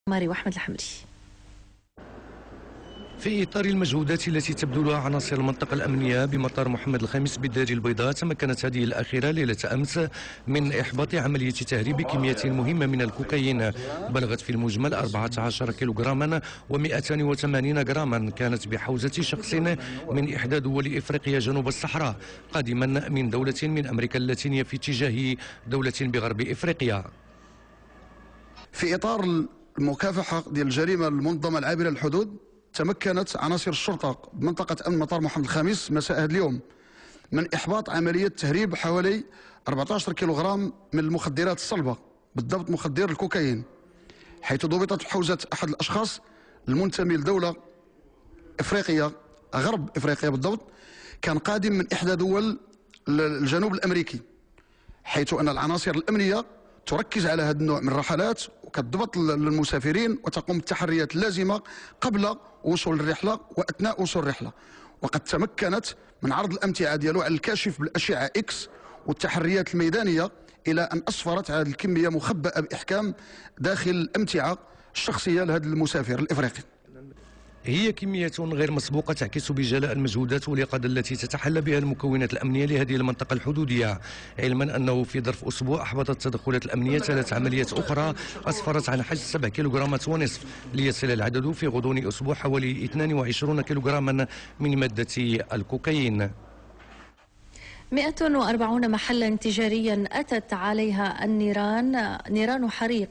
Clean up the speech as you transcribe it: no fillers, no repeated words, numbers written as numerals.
ماري وأحمد الحمري. في إطار المجهودات التي تبذلها عناصر المنطقة الأمنية بمطار محمد الخامس بالدار البيضاء، تمكنت هذه الأخيرة ليلة أمس من إحباط عملية تهريب كميات مهمة من الكوكايين بلغت في المجمل 14 كيلوغراما و280 غراما، كانت بحوزة شخص من إحدى دول إفريقيا جنوب الصحراء قادما من دولة من أمريكا اللاتينية في اتجاه دولة بغرب إفريقيا. في إطار المكافحة ديال الجريمة المنظمة العابرة للحدود، تمكنت عناصر الشرطة بمنطقة أمن مطار محمد الخامس مساء هذا اليوم من إحباط عملية تهريب حوالي 14 كيلوغرام من المخدرات الصلبة، بالضبط مخدر الكوكايين، حيث ضبطت حوزة أحد الأشخاص المنتمي لدولة إفريقية غرب إفريقيا بالضبط، كان قادم من إحدى دول الجنوب الأمريكي، حيث أن العناصر الأمنية تركز على هذا النوع من الرحلات وكتضبط المسافرين وتقوم بالتحريات اللازمة قبل وصول الرحلة وأثناء وصول الرحلة. وقد تمكنت من عرض الأمتعة ديالو على الكاشف بالأشعة إكس والتحريات الميدانية إلى أن أسفرت على الكمية مخبأة بإحكام داخل الأمتعة الشخصية لهذا المسافر الإفريقي. هي كميات غير مسبوقة تعكس بجلاء المجهودات واليقظة التي تتحلى بها المكونات الأمنية لهذه المنطقة الحدودية، علما أنه في ظرف أسبوع أحبطت التدخلات الأمنية 3 عمليات أخرى أسفرت عن حجز 7 كيلوغرامات ونصف، ليصل العدد في غضون أسبوع حوالي 22 كيلوغراما من مادة الكوكايين. 140 محلا تجاريا أتت عليها نيران حريق